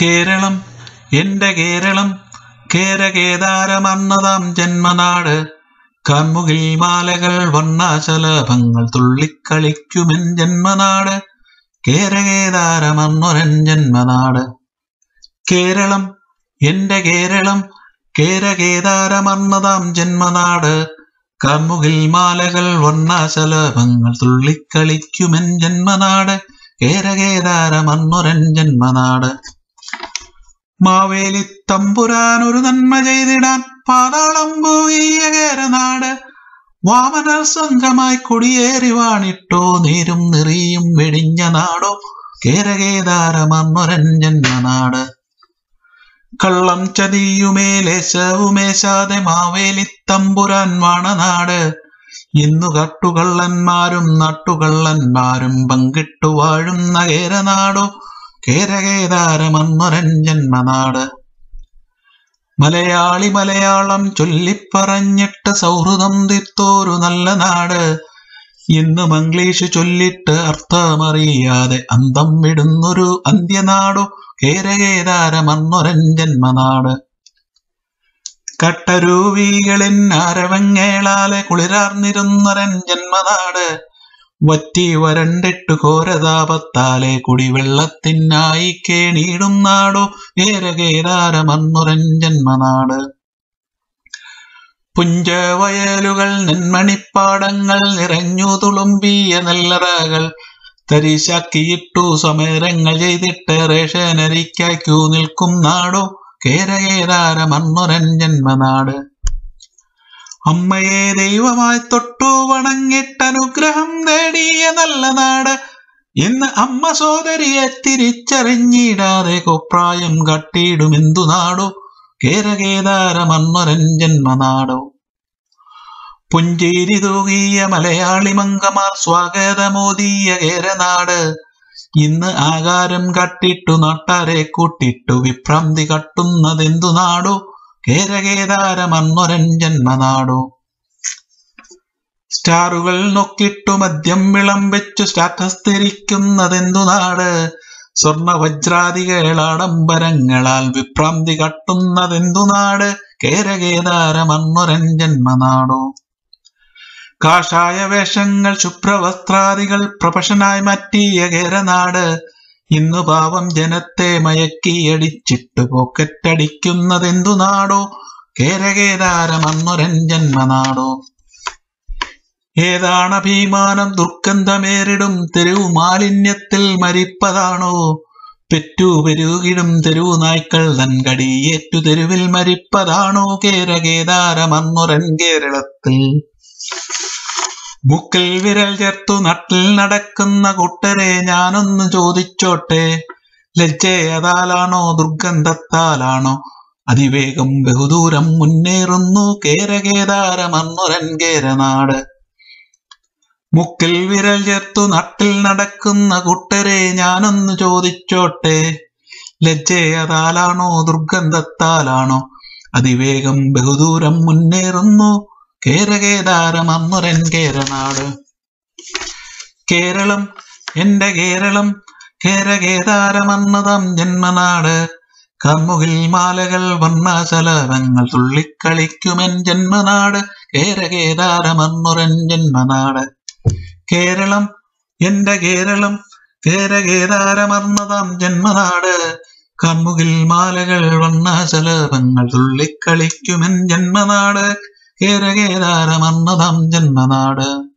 കേരളം എന്റെ കേരളം കേരകേദാരമർന്നതാം ജന്മനാട്. കാൺമുകിൽ മാലകൾ വർണ്ണാചലഭങ്ങൾ തുള്ളിക്കളിക്കുമെൻ ജന്മനാട്. കേരകേദാരമർന്നൊരൻ ജന്മനാട്. കേരളം എന്റെ കേരളം കേരകേദാരമർന്നതാം ജന്മനാട്. കാൺമുകിൽ മാലകൾ വർണ്ണാചലഭങ്ങൾ തുള്ളിക്കളിക്കുമെൻ ജന്മനാട്. കേരകേദാരമർന്നൊരൻ ജന്മനാട്. മാവേലി തമ്പുരാൻ ഒരു നന്മ ചെയ്തിടാൻ പാതാളം പോയ കേരനാട്. വാമനർ സംഘമായി കുടിയേറി വാണിട്ടോ നീരും നിറിയും വെടിഞ്ഞ നാടോ. കേരകേദാരമർന്നൊരൻ ജന്മനാട്. കള്ളം ചതിയുമേലേശവുമേശാതെ മാവേലി തമ്പുരാൻ വാണനാട്. ഇന്നു കട്ടുകള്ളന്മാരും നട്ടുകള്ളന്മാരും പങ്കിട്ടു വാഴുന്ന കേരനാടോ. കേരകേദാരമർന്നൊരൻ ജന്മനാട്. മലയാളി മലയാളം ചൊല്ലിപ്പറഞ്ഞിട്ട് സൗഹൃദം തീർത്തോരു നല്ല നാട്. ഇന്ന് മംഗ്ലീഷ് ചൊല്ലിട്ട് അർത്ഥമറിയാതെ അന്തം വിടുന്നൊരു അന്ത്യനാടോ. കേരകേദാരമർന്നൊരൻ ജന്മനാട്. കട്ടരൂവികളിൻ ആരവങ്ങേളാലെ കുളിരാർന്നിരുന്നൊരൻ ജന്മനാട്. വറ്റി വരണ്ടിട്ടു ഘോരതാപത്താലെ കുടിവെള്ളത്തിനായി കേണിയിടും നാടോ. കേരകേദാരമർന്നൊരൻ ജന്മനാട്. പുഞ്ചവയലുകൾ നെന്മണിപ്പാടങ്ങൾ നിറഞ്ഞു തുളുമ്പിയ നെല്ലറകൾ തരിശാക്കിയിട്ടു സമരങ്ങൾ ചെയ്തിട്ട് റേഷനരിക്കായി ക്യൂ നിൽക്കും നാടോ. കേരകേദാരമർന്നൊരൻ ജന്മനാട്. അമ്മയെ ദൈവമായി തൊട്ടു വണങ്ങിട്ടനുഗ്രഹം നേടിയ നല്ല നാട്. ഇന്ന് അമ്മ സോദരിയെ തിരിച്ചറിഞ്ഞിടാതെ കുപ്രായം കട്ടിയിടുമെന്തു നാടോ. കേരകേദാരമർന്നൊരൻ ജന്മനാടോ. പുഞ്ചേരി തൂകിയ മലയാളി മംഗമാർ സ്വാഗതമോദിയ കേരനാട്. ഇന്ന് ആകാരം കട്ടിട്ടു നാട്ടാരെ കൂട്ടിട്ടു വിഭ്രാന്തി കട്ടുന്നതെന്തു നാടോ. കേരകേദാരമർന്നൊരൻ ജന്മനാടോ. സ്റ്റാറുകൾ നോക്കിട്ടു മദ്യം വിളംബിച്ചു സ്റ്റാറ്റസ് തിരിക്കുന്നതെന്തു നാട്. സ്വർണ വജ്രാദികളാഡംബരങ്ങളാൽ വിഭ്രാന്തി കട്ടുന്നതെന്തു നാട്. കേരകേദാരമർന്നൊരൻ ജന്മനാടോ. കാഷായ വേഷങ്ങൾ ശുഭ്രവസ്ത്രാദികൾ പ്രൊഫഷനായി മാറ്റിയ കേരനാട്. ഇന്നു പാവം ജനത്തെ മയക്കിയടിച്ചിട്ട് പോക്കറ്റടിക്കുന്നതെന്തു നാടോ. കേരകേദാരമർന്നൊരൻ ജന്മനാടോ. ഏതാണ് അഭിമാനം ദുർഗന്ധമേറിടും തെരുവു മാലിന്യത്തിൽ മരിപ്പതാണോ. പെറ്റു പെരുകിടും തെരുവു നായ്ക്കൾ തൻ കടിയേറ്റു തെരുവിൽ മരിപ്പതാണോ. കേരകേദാരമർന്നൊരൻ കേരളത്തിൽ. മുക്കിൽ വിരൽ ചേർത്തു നട്ടിൽ നടക്കുന്ന കൂട്ടരെ ഞാനൊന്ന് ചോദിച്ചോട്ടെ. ലജ്ജയതാലാണോ ദുർഗന്ധത്താലാണോ അതിവേഗം ബഹുദൂരം മുന്നേറുന്നു. കേരകേദാരമർന്നൊരൻ കേരനാട്. മുക്കിൽ വിരൽ ചേർത്തു നട്ടിൽ നടക്കുന്ന കൂട്ടരെ ഞാനൊന്ന് ചോദിച്ചോട്ടെ. ലജ്ജയതാലാണോ ദുർഗന്ധത്താലാണോ അതിവേഗം ബഹുദൂരം മുന്നേറുന്നു. കേരകേദാരമർന്നൊരൻ കേരനാട്. കേരളം എന്റെ കേരളം കേരകേദാരമർന്നതാം ജന്മനാട്. കാൺമുകിൽ മാലകൾ വർണ്ണാചലഭങ്ങൾ തുള്ളിക്കളിക്കുമെൻ ജന്മനാട്. കേരകേദാരമർന്നൊരൻ ജന്മനാട്. കേരളം എന്റെ കേരളം കേരകേദാരമർന്നതാം ജന്മനാട്. കാൺമുകിൽ മാലകൾ വർണ്ണാചലഭങ്ങൾ തുള്ളിക്കളിക്കുമെൻ ജന്മനാട്. കേരകേദാരമർന്നതാം ജന്മനാട്.